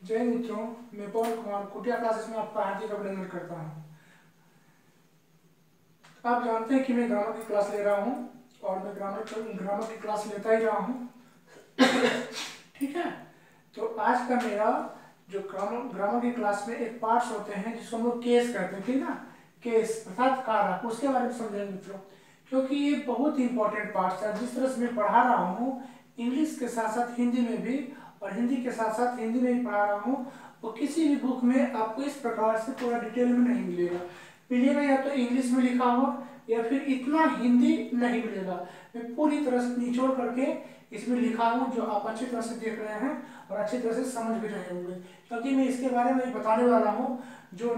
जय मित्रों, मैं पवन कुमार कुटिया क्लासेस में आपका हार्दिक अभिनंदन करता हूँ। आप जानते हैं कि मैं ग्रामर की क्लास ले रहा हूँ और मैं ग्रामर की क्लास लेता ही रहा हूँ। ठीक है, तो आज का मेरा जो ग्रामर की क्लास में एक पार्ट्स होते हैं जिसको हम लोग केस कहते हैं, ठीक है ना। केस अर्थात कारक, उसके बारे में समझेंगे मित्रों, क्योंकि ये बहुत ही इंपॉर्टेंट पार्ट्स है। जिस तरह से मैं पढ़ा रहा हूँ इंग्लिश के साथ साथ हिंदी में भी, और हिंदी के साथ साथ हिंदी में भी पढ़ा रहा हूँ, वो किसी भी बुक में आपको इस प्रकार से पूरा डिटेल में नहीं मिलेगा। या तो इंग्लिश में लिखा हो या फिर इतना हिंदी नहीं मिलेगा। मैं पूरी तरह से निचोड़ करके इसमें लिखा हूँ, जो आप अच्छी तरह से देख रहे हैं और अच्छी तरह से समझ भी रहे होंगे, क्योंकि मैं इसके बारे में बताने वाला हूँ। जो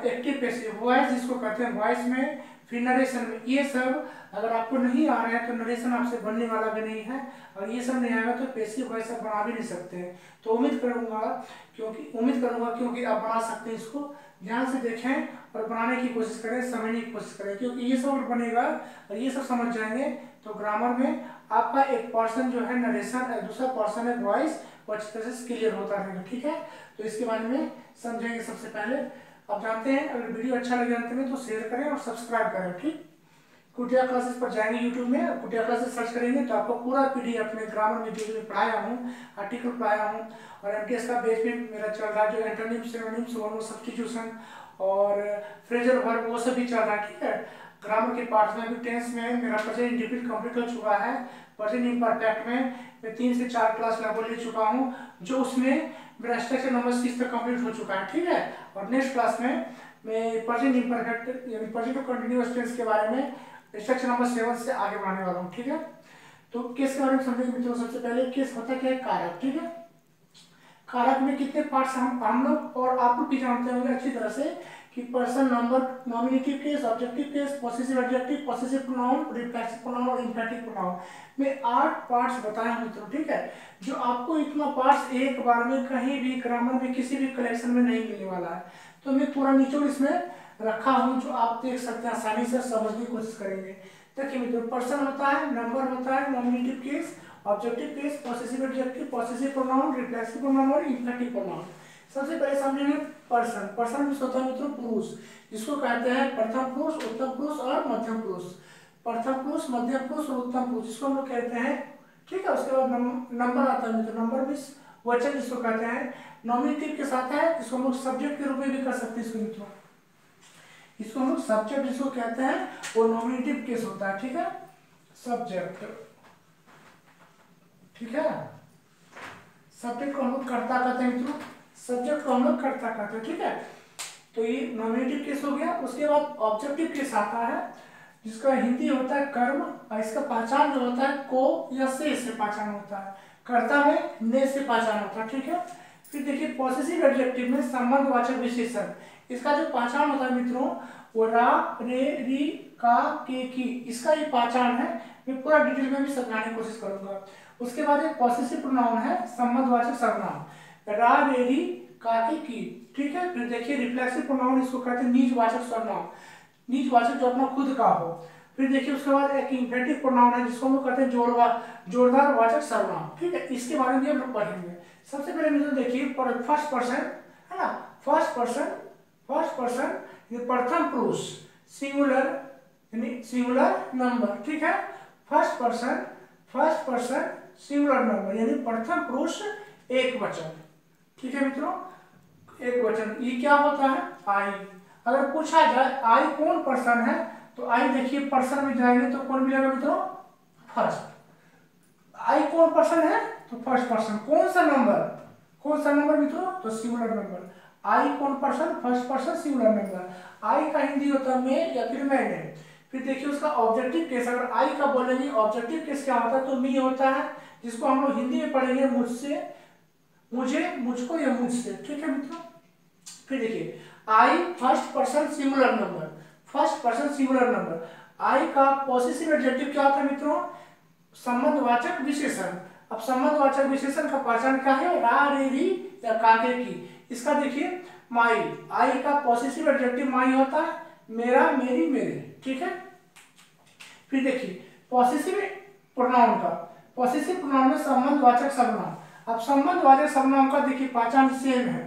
एक्टिव पैसिव वॉइस जिसको कहते हैं, वॉइस में फिर नरेशन में, ये सब अगर आपको नहीं आ रहा है तो नरेशन आपसे बनने वाला भी नहीं है, और ये सब नहीं आएगा तो पैसिव वॉइस आप बना भी नहीं सकते हैं। तो उम्मीद करूंगा क्योंकि आप बना सकते हैं। इसको ध्यान से देखें और बनाने की कोशिश करें, समझने की कोशिश करें, क्योंकि ये सब अगर बनेगा और ये सब समझ जाएंगे तो ग्रामर में आपका एक पर्सन जो है नरेशन, दूसरा पर्सन है वॉइस, वो अच्छी तरह से क्लियर होता रहेगा। ठीक है, तो इसके बारे में समझेंगे। सबसे पहले आप जानते हैं, अगर वीडियो अच्छा लगे अंत में तो शेयर करें और सब्सक्राइब करें। ठीक, कुटिया क्लासेस पर जाएंगे यूट्यूब में, कुटिया क्लासेस सर्च करेंगे तो आपको पूरा पीडीएफ में ग्रामर में जो पढ़ाया हूँ, आर्टिकल पढ़ाया हूँ, और एमटीएस का बेस भी मेरा चल रहा है, जो एंटोनिम, सिनोनिम्स, वर्ब सब्स्टिट्यूशन और फ्रेजल वर्ब वो सब भी चल रहा है। ठीक है, ग्रामर के पार्ट में भी टेंस में मेरा प्रेजेंट इंडिफिनिट कंप्लीट हो चुका है। प्रेजेंट इम्परफेक्ट में मैं 3 से 4 क्लास लगभग ले चुका हूँ, जो उसमें मेरा स्ट्रक्चर नंबर 6 तक कंप्लीट हो चुका है। ठीक है, और नेक्स्ट क्लास में मैं प्रेजेंट इम्परफेक्ट यानी प्रेजेंट कंटिन्यूअस टेंस के बारे में स्ट्रक्चर नंबर 7 से आगे बढ़ाने वाला हूँ। ठीक है, तो केस के बारे में समझेंगे मित्रों। सबसे पहले केस होता क्या है, कारक। ठीक है, कारक में कितने पार्ट्स हम लोग और आप लोग भी जानते होंगे अच्छी तरह से कि person, number, nominative case, objective case, possessive adjective, possessive pronoun, reflexive pronoun और इंफेटिव प्रोनाउन में 8 पार्ट्स बताए हैं मित्रों। ठीक है, जो आपको इतना पार्ट्स एक बार में कहीं भी ग्रामर में किसी भी कलेक्शन में नहीं मिलने वाला है। तो मैं पूरा निचोड़ इसमें रखा हूँ, जो आप देख सकते हैं, आसानी से समझने की कोशिश करेंगे। देखिए मित्रों, पर्सन होता है, नंबर होता है, nominative case, objective case, possessive adjective, possessive pronoun, reflexive pronoun और इंफेटिव प्रोनाउन। सबसे पहले समझेंगे पर्सन। पर्सन में होता है मित्रों पुरुष, जिसको कहते हैं प्रथम पुरुष, उत्तम पुरुष और मध्यम पुरुष। प्रथम पुरुष, मध्यम पुरुष और उत्तम पुरुष, जिसको हम लोग कहते हैं। ठीक है, उसके बाद नंबर आता है मित्रों, नंबर मीन्स वचन, जिसको कहते हैं। नॉमिनेटिव के साथ है, जिसको हम लोग सब्जेक्ट के रूप में भी कर सकते हैं इसको मित्रों। इसको हम लोग सब्जेक्ट जिसको कहते हैं वो नॉमिनेटिव केस होता है। ठीक है, सब्जेक्ट। ठीक है, सब्जेक्ट को हम लोग कर्ता कहते हैं मित्रों, सब्जेक्ट को हम लोग कर्ता कहते हैं। ठीक है, तो ये नॉमिनेटिव केस हो गया। उसके बाद ऑब्जेक्टिव केस आता है, जिसका हिंदी होता है कर्म, और इसका पहचान जो होता है को या से पहचान होता है। कर्ता में ने से पहचान होता है। ठीक है, फिर देखिए पॉसेसिव एडजेक्टिव में संबंधवाचक विशेषण, इसका जो पहचान होता है मित्रों वो रा, रे, री, का, के, की, इसका ये पहचान है। मैं पूरा डिटेल में भी समझाने की कोशिश करूंगा। उसके बाद एक पॉसेसिव प्रोनाउन है, संबंधवाचक सर्वनाम, रा, रे, री, का, के, की। ठीक है, फिर देखिए रिफ्लेक्सिव प्रोनाउन, इसको कहते हैं निजवाचक सर्वनाम, निजवाचक जो अपना खुद का हो। फिर देखिए उसके बाद एक इंफेटिव प्रोनाउन है, जिसको हम लोग कहते हैं जोरदार वाचक सर्वनाम। ठीक है, इसके बारे में भी हम लोग पढ़ेंगे। सबसे पहले मित्रों देखिए फर्स्ट पर्सन है ना, फर्स्ट पर्सन ये प्रथम पुरुष, सिंगुलर यानी सिंगुलर नंबर। ठीक है, फर्स्ट पर्सन सिंगुलर नंबर यानी प्रथम पुरुष एक वचन। ठीक है मित्रों, एक वचन। ये क्या होता है, आई। अगर पूछा जाए आई कौन पर्सन है, तो आई देखिए पर्सन में जाएंगे तो कौन मिलेगा मित्रों, फर्स्ट। आई कौन पर्सन है, तो फर्स्ट पर्सन। कौन सा नंबर मित्रों, तो सिंगुलर नंबर। आई कौन person, first person singular number. I का हिंदी होता है मैं या फिर मैंने। फिर देखिए उसका ऑब्जेक्टिव केस, अगर आई का बोलेंगे ऑब्जेक्टिव केस क्या होता है, तो मी होता है, जिसको हम लोग हिंदी में पढ़ेंगे मुझसे, मुझे, मुझको या मुझसे। ठीक है मित्रों, फिर देखिए आई first person singular number. I का पॉसेसिव एडजेक्टिव क्या होता है मित्रों, संबंधवाचक विशेषण। अब संबंधवाचक विशेषण का पहचान क्या है, रा, रे, री या काके की। इसका देखिए माई, आई का पॉसेसिव एडजेक्टिव माई होता है, मेरा, मेरी, मेरे। ठीक है, फिर देखिए पॉसेसिव प्रोनाउन में संबंधवाचक सर्वनाम। अब संबंधवाचक सर्वनाम का देखिए पहचान सेम है,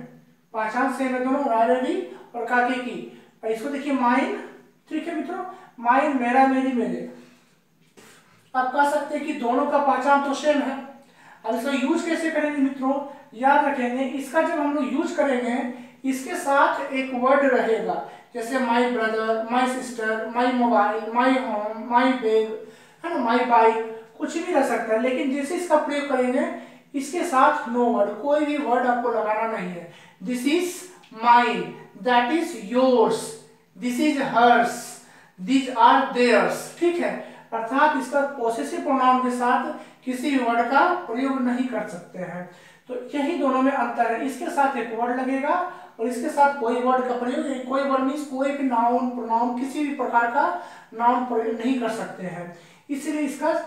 पहचान सेम है दोनों, रायरवी और काके की। इसको देखिए माइन, ठीक है मित्रों, माइन मेरा मेरी मेरे। आप कह सकते हैं कि दोनों का पहचान तो सेम है। अब इसका यूज कैसे करेंगे मित्रों, याद रखेंगे इसका जब हम लोग यूज करेंगे इसके साथ एक वर्ड रहेगा, जैसे my brother, my sister, my mobile, my home, my bag, है ना, माई बाइक, कुछ भी रह सकता है। लेकिन जैसे इसका प्रयोग करेंगे इसके साथ नो वर्ड, कोई भी वर्ड आपको लगाना नहीं है। This is mine, that is yours, this is hers, these are theirs, ठीक है। अर्थात इसका पॉसेसिव प्रोनाउन के साथ किसी भी वर्ड का प्रयोग नहीं कर सकते हैं। तो यही दोनों में अंतर है, इसके साथ एक वर्ड लगेगा और इसके साथ कोई वर्ड का प्रयोग, कोई वर्ड मीन्स कोई भी नाउन प्रोनाउन किसी भी प्रकार का नाउन प्रयोग नहीं कर सकते हैं। इसलिए इसका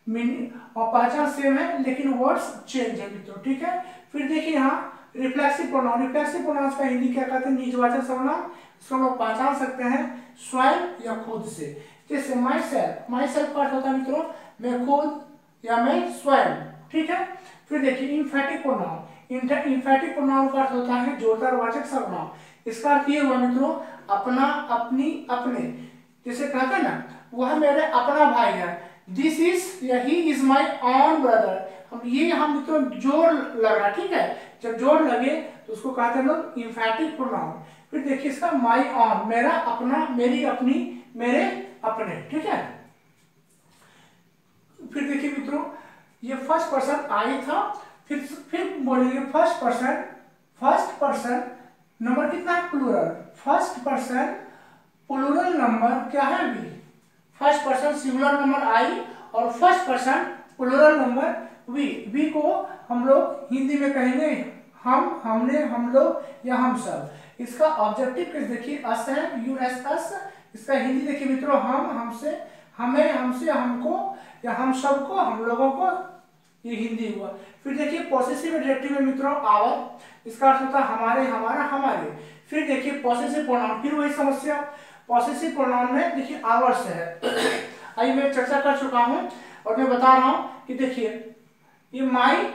मीनिंग और पहचान सेम है लेकिन वर्ड्स चेंज है मित्रों, ठीक है। फिर देखिए यहाँ रिफ्लेक्सिव प्रोनाउन, रिफ्लेक्सिव प्रोनाउन का हिंदी क्या कहते हैं, निजवाचक सर्वनाम। इसको लोग पहचान सकते हैं स्वयं या खुद से। जैसे माई सेल्फ, माई सेल्फ का अर्थ होता है मित्रों मैं खुद या मैं स्वयं, ठीक है। फिर देखिए इम्फेटिक प्रोनाउन, इम्फेटिक प्रोनाउन का अर्थ होता है जोरदार वाचक सर्वनाम। इसका अर्थ ये हुआ मित्रों अपना, अपनी, अपने। जैसे कहते हैं ना वह मेरे अपना भाई है, दिस इज या he is my own brother. हम ये हम मित्रों जोड़ लगा, ठीक है, जब जोड़ लगे तो उसको कहते हैं लोग इम्फेटिक प्रोनाउन। फिर देखिए इसका माई ऑन, मेरा अपना, मेरी अपनी, मेरे अपने, ठीक है। फिर देखिए मित्रों ये फर्स्ट पर्सन आई था, फिर बोलेंगे first person, first person number कितना है plural, first person plural number क्या है we. First person singular number I और first person plural number we. We को हम लोग हिंदी में कहेंगे हम, हमने, हम लोग या हम सब। इसका ऑब्जेक्टिव केस देखिए अस है, यू एस अस। इसका हिंदी देखिए मित्रों हम, हमसे, हमें, हमसे, हमको या हम सबको, हम लोगों को, ये हिंदी हुआ। फिर देखिए पॉसेसिव एडजेक्टिव में मित्रों आवर, इसका अर्थ होता है हमारे, हमारा, हमारे। फिर देखिए पॉसेसिव प्रोनाउन, फिर वही समस्या, पॉसेसिव प्रोनाउन में देखिए आवर्स है। अभी मैं चर्चा कर चुका हूं और मैं बता रहा हूं कि देखिए ये माई,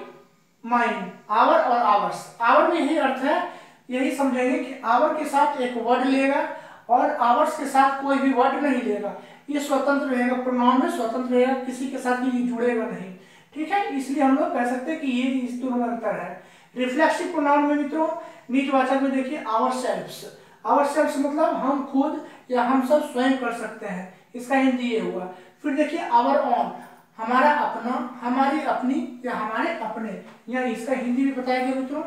माइन, आवर और आवर्स। आवर में यही अर्थ है, यही समझेंगे कि आवर के साथ एक वर्ड लेगा और आवर्स के साथ कोई भी वर्ड नहीं लेगा। ये स्वतंत्र रहेगा, प्रोनाउन में स्वतंत्र रहेगा, किसी के साथ भी जुड़ेगा नहीं, ठीक है। इसलिए हम लोग कह सकते हैं कि ये इस दोनों में अंतर है। रिफ्लेक्सिव प्रोनाउन में मित्रों निजवाचक में देखिए आवर सेल्फ्स, आवर सेल्फ्स मतलब हम खुद या हम सब स्वयं कर सकते हैं, इसका हिंदी ये हुआ। फिर देखिए आवर ऑन, हमारा अपना, हमारी अपनी या हमारे अपने, या इसका हिंदी भी बताया गया मित्रों।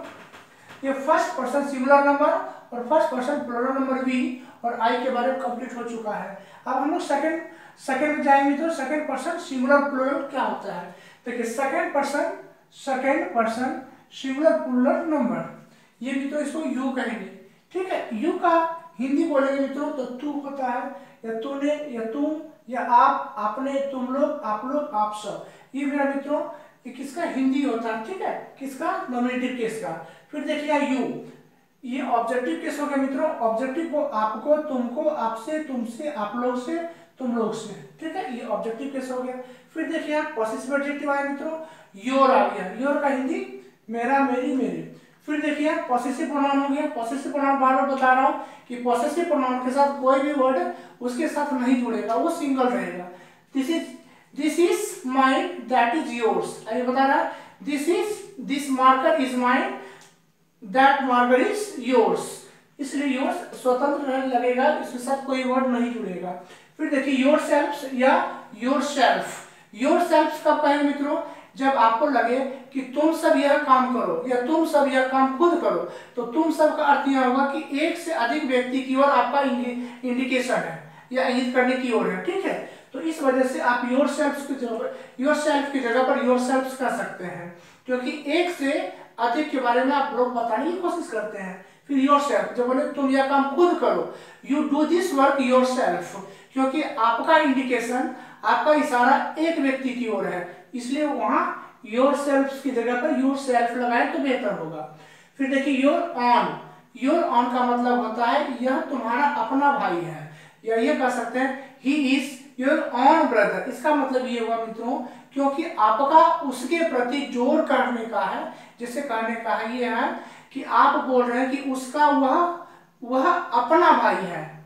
ये फर्स्ट पर्सन सिंगुलर नंबर और first person plural number we और आई के बारे में कंप्लीट हो चुका है। अब हम लोग सेकंड में जाएंगे तो सेकंड पर्सन सिंगुलर प्लूरल क्या होता है। देखिए second person singular plural number, ये मित्रों इसको यू कहेंगे, ठीक है। यू का हिंदी बोलेंगे मित्रों तो तू होता है, या तूने, या तुम, या आप, आपने, तुम लोग, आप लोग, आप सब। ये मेरा मित्रों ये किसका हिंदी होता है, ठीक है, किसका, नॉमिनेटिव केस का। फिर देखिए यू, ये ऑब्जेक्टिव केस हो गया मित्रों। ऑब्जेक्टिव को आपको, तुमको, आपसे, तुमसे, आप लोग से, तुम लोग से, ठीक है, ये ऑब्जेक्टिव केस हो गया। फिर देखिए यहाँ पॉसेसिव एडजेक्टिव आया मित्रों, योर आ गया। योर का हिंदी मेरा, मेरी, मेरे। फिर देखिए पॉसेसिव प्रोनाउन हो गया। पॉसेसिव प्रोनाउन बार बार बता रहा हूँ कि पॉसेसिव प्रोनाउन के साथ कोई भी वर्ड उसके साथ नहीं जुड़ेगा, वो सिंगल रहेगा। This is mine, that is yours. अभी बता रहा है this marker is mine, that marker is yours. इसलिए योर्स स्वतंत्र लगेगा, इसके साथ कोई वर्ड नहीं जुड़ेगा। फिर देखिए योर सेल्फ या योर सेल्फ। योर सेल्फ कब कहेंगे मित्रों, जब आपको लगे कि तुम सब यह काम करो या तुम सब यह काम खुद करो। तो तुम सब का अर्थ यह होगा कि एक से अधिक व्यक्ति की ओर आपका इंडिकेशन है या इंगित करने की ओर है, ठीक है। तो इस वजह से आप योर सेल्फ की जगह पर योर सेल्फ कर सकते हैं, क्योंकि एक से अधिक के बारे में आप लोग बताने की कोशिश करते हैं। फिर योर सेल्फ, जब बोले तुम यह काम खुद करो, you do this work your self, क्योंकि आपका इंडिकेशन, आपका इशारा एक व्यक्ति की ओर है, इसलिए वहां योर सेल्फ की जगह पर योर सेल्फ लगाए तो बेहतर होगा। फिर देखिए योर ऑन। योर ऑन का मतलब होता है यह तुम्हारा अपना भाई है, या ये कह सकते हैं he is your own brother, इसका मतलब ये हुआ मित्रों क्योंकि आपका उसके प्रति जोर करने का है, जिसे कहने का है ये है कि आप बोल रहे हैं कि उसका वह अपना भाई है।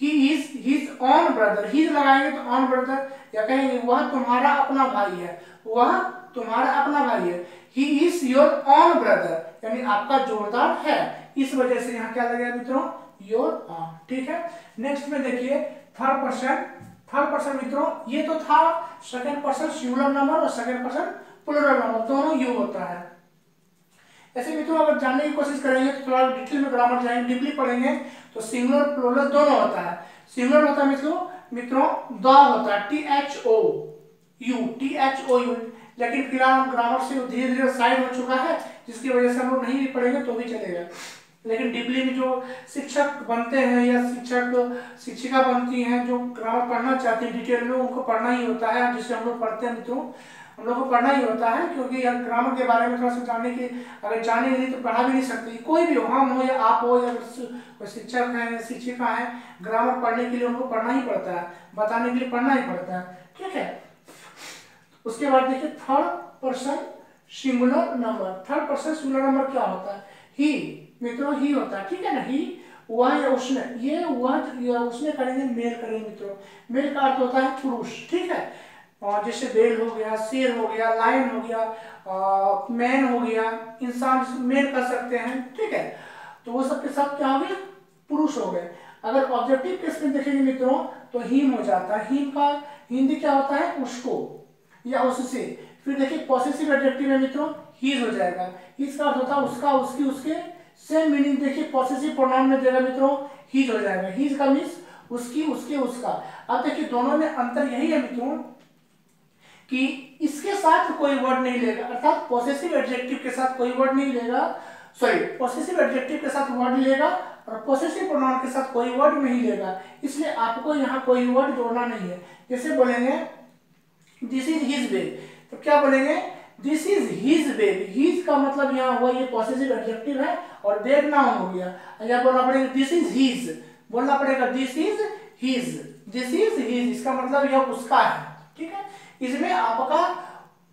He is his own brother, he लगाएंगे तो ओन ब्रदर, या कहेंगे वह तुम्हारा अपना भाई है, वह तुम्हारा अपना भाई है। He is your own brother यानी आपका जोरदार है, इस वजह से यहाँ क्या लगेगा मित्रों योर ओन। ठीक है, नेक्स्ट में देखिए थर्ड पर्सन मित्रों, ये तो था सेकंड पर्सन सिंगुलर नंबर और सेकंड पर्सन प्लूरल नंबर, दोनों यू होता है। ऐसे मित्रों अगर जानने की कोशिश करेंगे तो थोड़ा डिटेल में ग्रामर जाएंगे, डीपली पढ़ेंगे तो सिंगुलर प्लूरल दोनों होता है। सिंगुलर होता है मित्रों द होता है THOU, लेकिन फिलहाल ग्रामर से धीरे धीरे साइड हो चुका है, जिसकी वजह से हम लोग नहीं भी पढ़ेंगे तो भी चलेगा। लेकिन डीपली में जो शिक्षक बनते हैं या शिक्षिका बनती हैं जो ग्रामर पढ़ना चाहती हैं डिटेल में, उनको पढ़ना ही होता है, जिससे हम लोग पढ़ते हैं मित्रों, हम लोग को पढ़ना ही होता है, क्योंकि ग्रामर के बारे में थोड़ा सा जानने की, अगर जाने नहीं तो पढ़ा भी नहीं सकते। कोई भी हो, हम हो या आप हो या कोई शिक्षक है या शिक्षिका है, ग्रामर पढ़ने के लिए उनको पढ़ना ही पड़ता है, बताने के लिए पढ़ना ही पड़ता है। ठीक है, उसके बाद देखिए third person singular number. Third person singular number क्या होता है? ही मित्रों ही होता है। ठीक है ना, ही वह या उसने, ये वह या उसने करेंगे मेल करेंगे मित्रों। मेल का अर्थ होता है पुरुष। ठीक है, और जैसे बेल हो गया, शेर हो गया, लायन हो गया, मैन हो गया, इंसान मेल कर सकते हैं। ठीक है, तो वो सब के सब क्या हो गए पुरुष हो गए। अगर ऑब्जेक्टिव केस में देखेंगे मित्रों तो हिम हो जाता है। हिम का हिंदी क्या होता है? उसको या उससे। फिर देखिए पॉसेसिव एडजेक्टिव में मित्रों हीज हो जाएगा। हीज का अर्थ होता है उसका, उसकी, उसके। सेम मीनिंग देखिए पॉसेसिव प्रोनाउन में देगा मित्रों हीज हो जाएगा। हीज का मीन्स उसकी, उसके, उसका। अब देखिए दोनों में अंतर यही है मित्रों कि इसके साथ कोई वर्ड नहीं लेगा, अर्थात पॉसेसिव एडजेक्टिव के साथ कोई वर्ड नहीं लेगा, सॉरी पॉसेसिव एडजेक्टिव के साथ वर्ड लेगा और पॉसेसिव प्रोनाउन के साथ कोई वर्ड नहीं लेगा। इसलिए आपको यहाँ कोई वर्ड जोड़ना नहीं है। जैसे बोलेंगे दिस इज हिज बेबी, तो क्या बोलेंगे? This is his baby. His का मतलब यहाँ हुआ ये पॉसेसिव एडजेक्टिव है और बेब नाउन हो गया। या बोलना पड़ेगा दिस इज हिज, बोलना पड़ेगा this is his, this is his, इसका मतलब यह उसका है। ठीक है, इसमें आपका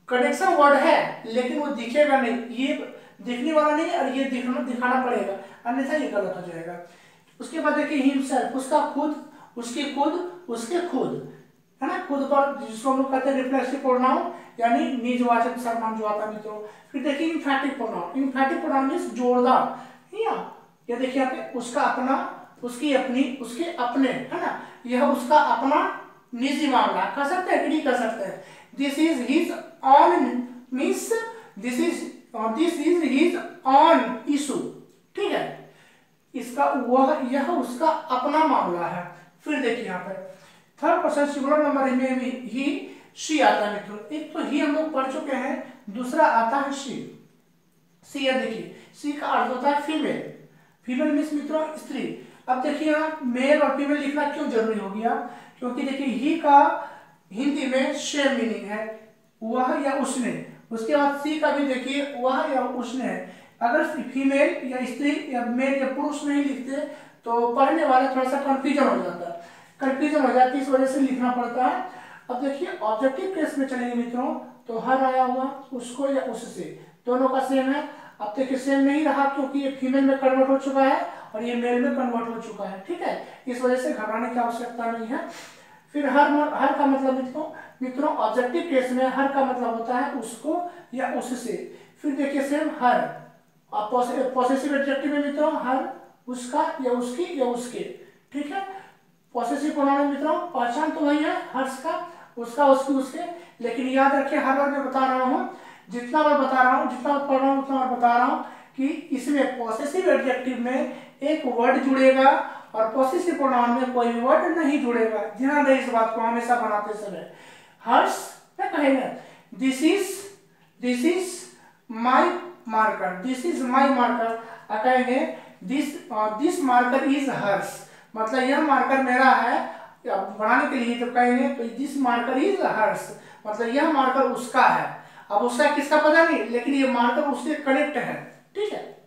कनेक्शन वर्ड है लेकिन वो दिखेगा नहीं, ये दिखने वाला नहीं और ये दिखाना पड़ेगा, अन्यथा ये गलत हो जाएगा। उसके बाद देखिए हिमसेल्फ, उसका खुद, उसकी खुद, उसके खुद, है ना, खुद पर, जिसको हम लोग कहते हैं रिफ्लेक्सिव प्रोनाउन यानी निजवाचक सर्वनाम जो आता है मित्रों। फिर देखिए emphatic pronoun. Emphatic pronoun means जोरदार। ये देखिए यहाँ पे उसका अपना, उसकी अपनी, उसके अपने, है ना, यह उसका अपना निजी मामला, कर सकते हैं, एग्री कर सकते हैं। This is his on means this is his on issue. ठीक है, इसका वह, यह उसका अपना मामला है। फिर देखिए यहाँ पे थर्ड पर्सन सिंगुलर नंबर में भी ही शी आता है मित्रों। एक तो ही हम लोग पढ़ चुके हैं, दूसरा आता है शी। सी है, देखिए सी का अर्थ होता है फीमेल। फीमेल मीन्स मित्रों स्त्री। अब देखिए यहाँ मेल और फीमेल लिखना क्यों जरूरी हो गया? क्योंकि देखिए ही का हिंदी में सेम मीनिंग है, वह या उसने। उसके बाद सी का भी देखिए वह या उसने है। अगर फीमेल या स्त्री या मेल या पुरुष नहीं लिखते तो पढ़ने वाले थोड़ा सा कंफ्यूजन हो जाता है, कंफ्यूजन हो जाती है, इस वजह से लिखना पड़ता है। अब देखिए ऑब्जेक्टिव केस में चलेंगे मित्रों तो हर आया हुआ उसको या उससे, दोनों का सेम है। अब देखिए सेम नहीं रहा क्योंकि ये फीमेल में कन्वर्ट हो चुका है और ये मेल में कन्वर्ट हो चुका है। ठीक है, इस वजह से घबराने की आवश्यकता नहीं है। फिर हर का मतलब मित्रों ऑब्जेक्टिव केस में हर का मतलब होता है उसको या उससे। फिर देखिए सेम हर, पॉसेसिव एडजेक्टिव में मित्रों हर, उसका या उसकी या उसके। ठीक है, पॉसेसिव प्रोनाउन मित्रों पहचान तो वही है, हर्ष का, उसका, उसकी, उसके। लेकिन याद रखिए हर बार मैं बता रहा हूँ, जितना बार बता रहा हूँ, जितना बार पढ़ रहा हूँ उतना बार बता रहा हूँ कि इसमें पॉसेसिव एडजेक्टिव में एक वर्ड जुड़ेगा और पॉसेसिव प्रोनाउन में कोई वर्ड नहीं जुड़ेगा। ध्यान रहे इस बात को हमेशा बनाते समय। हर्ष क्या कहेंगे? This is my marker, this is my marker. कहेंगे दिस मार्कर इज हर्ष, मतलब यह मार्कर मेरा है बनाने के लिए। जब कहेंगे तो दिस मार्कर इज हर्ष, मतलब यह मार्कर उसका है। अब उसका किसका पता नहीं, लेकिन ये मार्कर उससे कनेक्ट है। ठीक है,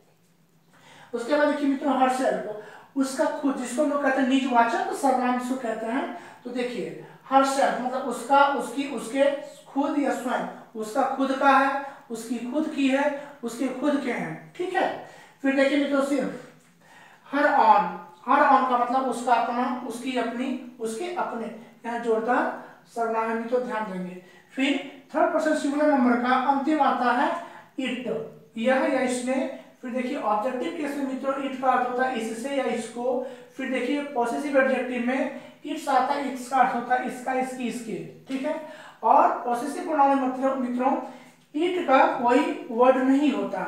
उसके बाद देखिए मित्रों हर सेल्फ, उसका खुद, जिसको हम लोग कहते हैं निजवाचक सर्वनाम जिसको कहते हैं। तो देखिए हर सेल्फ मतलब उसका, उसकी, उसके खुद या स्वयं, उसका खुद का है, उसकी खुद की है, उसके खुद के हैं, ठीक है। फिर देखिए मित्रों हर ऑन, हर ऑन का मतलब उसका अपना, उसकी अपनी, उसके अपने, यहाँ जोरदार सर्वनाम है मित्रों, ध्यान देंगे। फिर थर्ड पर्सन सिंगुलर नंबर का अंतिम आता है इट, यह या इसने। फिर देखिए ऑब्जेक्टिव केस में मित्रों इट का अर्थ होता है इससे या इसको। फिर देखिए पॉसेसिव एडजेक्टिव में इट्स आता है, इट्स का अर्थ होता है इसका, इसकी, इसके, ठीक है। और पॉसेसिव प्रोनाउन में मित्रों इट का कोई वर्ड नहीं होता,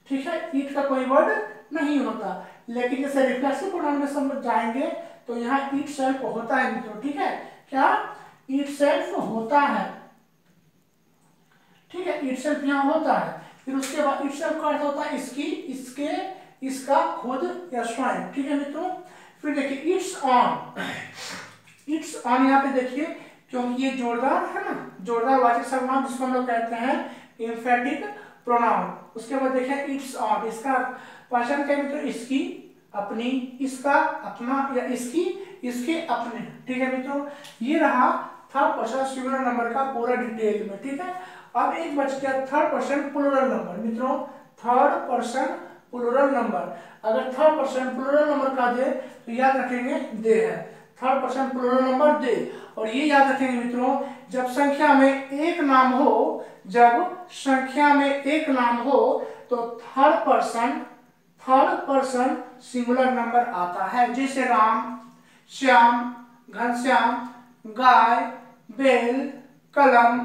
ठीक है, इट का कोई वर्ड नहीं होता। लेकिन जैसे रिफ्लेक्सिव प्रोनाउन में समझ जाएंगे तो यहाँ इट सेल्फ होता है मित्रों, ठीक है, क्या इट सेल्फ होता है, ठीक है, इट सेल्फ यहाँ होता है। फिर उसके बाद इट सेल्फ का अर्थ होता है इसकी, इसके, इसका, खुद या स्वयं, ठीक है मित्रों। फिर देखिए इट्स ऑन, इट्स ऑन यहाँ पे देखिए क्योंकि ये जोरदार है ना, जोरदार वाचक सर्वनाम जिसको हम लोग कहते हैं एम्फेटिक प्रोनाउन। उसके बाद देखिए इट्स ऑन, इसका पहचान क्या मित्रों, इसकी, अपनी, इसका, अपना या इसकी, इसके, अपने, ठीक है मित्रों। ये रहा थर्ड पर्सन सिंगुलर नंबर का पूरा डिटेल में, ठीक है। अब एक बच गया थर्ड पर्सन प्लूरल नंबर मित्रों, थर्ड पर्सन प्लूरल नंबर। अगर थर्ड पर्सन प्लूरल नंबर का दे तो याद रखेंगे दे है, थर्ड पर्सन प्लूरल नंबर दे। और ये याद रखेंगे मित्रों जब संख्या में एक नाम हो, जब संख्या में एक नाम हो तो थर्ड पर्सन सिंगुलर नंबर आता है। जैसे राम, श्याम, घनश्याम, गाय, बैल, कलम,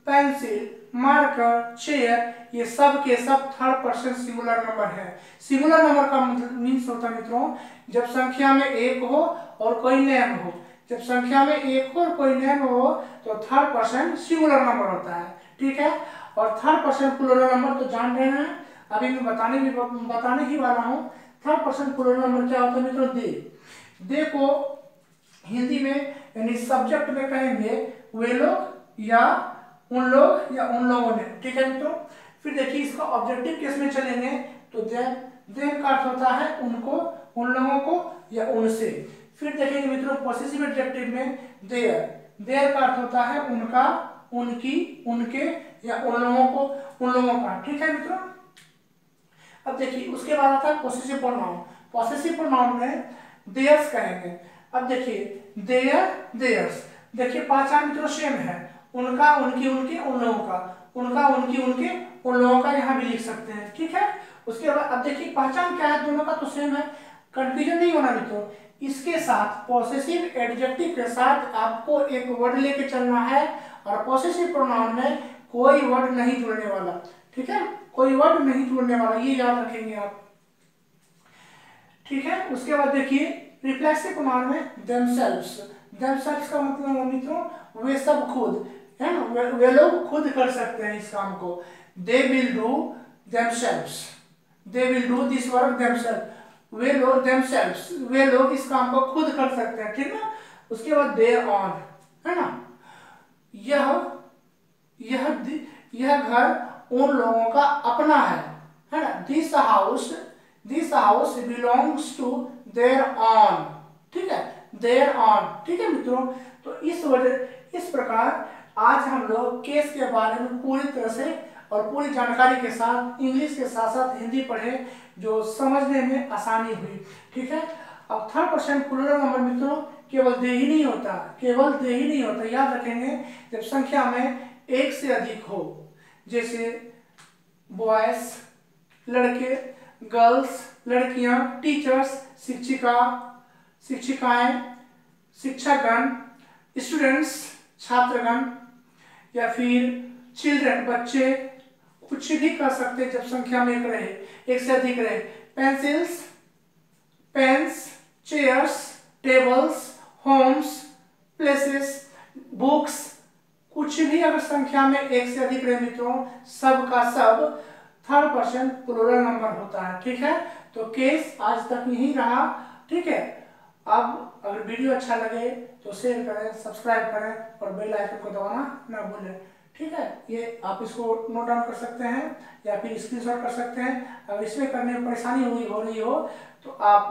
पेंसिल, मार्कर, चेयर, ये सब के सब थर्ड पर्सन सिंगुलर नंबर है। सिंगुलर नंबर का मीन्स होता है मित्रों जब संख्या में एक हो और कोई नेम हो, जब संख्या में एक हो और कोई नेम हो तो थर्ड पर्सन सिंगुलर नंबर होता है, ठीक है। और थर्ड पर्सन प्लूरल नंबर तो जान रहे हैं, अभी मैं बताने ही वाला हूँ। थर्ड पर्सन प्लूरल नंबर क्या होता है मित्रों, दे को हिंदी में यानी सब्जेक्ट में कहेंगे वे लोग या उन लोग या उन लोगों ने, ठीक है मित्रों। फिर देखिए इसका ऑब्जेक्टिव केस में चलेंगे तो देन का अर्थ होता है उनको, उन लोगों को या उनसे। फिर देखेंगे मित्रों पॉसेसिव एडजेक्टिव में देयर का अर्थ होता है उनका, उनकी, उनके या उन लोगों को, उन लोगों का, ठीक है मित्रों। अब देखिए उसके बाद आता है पॉसेसिव प्रोनाउन। पॉसेसिव प्रोनाउन में देयर्स कहेंगे। अब देखिए देयर्स, देखिए पहचान मित्रों सेम है, उनका, उनकी, उनके, उन लोगों का, उनका, उनकी, उनके, उन लोगों का, यहाँ भी लिख सकते हैं, ठीक है। उसके बाद अब देखिए पहचान क्या है, दोनों का तो सेम है, कंफ्यूजन नहीं होना मित्रों। इसके साथ पॉसेसिव एडजेक्टिव के साथ आपको एक वर्ड लेके चलना है और पॉसेसिव प्रोनाउन में कोई वर्ड नहीं जुड़ने वाला, ठीक है, कोई वर्ड नहीं जुड़ने वाला, ये याद रखेंगे आप, ठीक है। उसके बाद देखिए रिफ्लेक्सिव प्रोनाउन में themselves का मतलब मित्रों वे सब खुद है ना, वे लोग खुद कर सकते हैं इस काम को। they will do this work themselves, वे लोग themselves, वे लोग इस काम को खुद कर सकते हैं, ठीक ना। उसके बाद their own है ना, यह घर उन लोगों का अपना है ना। This house belongs to their own, ठीक है, देयर ऑन, ठीक है मित्रों। तो इस प्रकार आज हम लोग केस के बारे में पूरी तरह से और पूरी जानकारी के साथ इंग्लिश के साथ साथ हिंदी पढ़े जो समझने में आसानी हुई, ठीक है। अब थर्ड पर्सन प्लूरल नंबर मित्रों केवल दे ही नहीं होता, केवल दे ही नहीं होता, याद रखेंगे जब संख्या में एक से अधिक हो, जैसे बॉयज लड़के, गर्ल्स लड़कियां, टीचर्स शिक्षिका, शिक्षिकाएं, शिक्षकगण, स्टूडेंट्स छात्रगण, या फिर चिल्ड्रन बच्चे, कुछ भी कर सकते जब संख्या में एक से अधिक रहे। Pencils, pens, chairs, tables, homes, places, books, कुछ भी अगर संख्या में एक से अधिक रहे मित्रों सब का सब थर्ड पर्सन प्लूरल नंबर होता है, ठीक है। तो केस आज तक यही रहा, ठीक है। अब अगर वीडियो अच्छा लगे तो शेयर करें, सब्सक्राइब करें और बेल आइकन को दबाना ना भूलें, ठीक है। ये आप इसको नोट डाउन कर सकते हैं या फिर स्क्रीनशॉट कर सकते हैं। अगर इसमें करने में परेशानी हो रही हो तो आप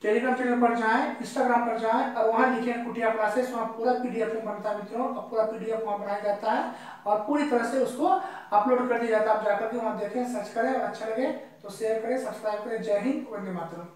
टेलीग्राम चैनल पर जाएं, इंस्टाग्राम पर जाएं और वहां लिखें कुटिया क्लासेस, वहां पूरा पीडीएफ में बनता है मित्रों, और पूरा पीडीएफ वहां बनाया जाता है और पूरी तरह से उसको अपलोड कर दिया जाता है। आप जाकर के वहां देखें, सर्च करें और अच्छा लगे तो शेयर करें, सब्सक्राइब करें। जय हिंद, वंदे मातरम।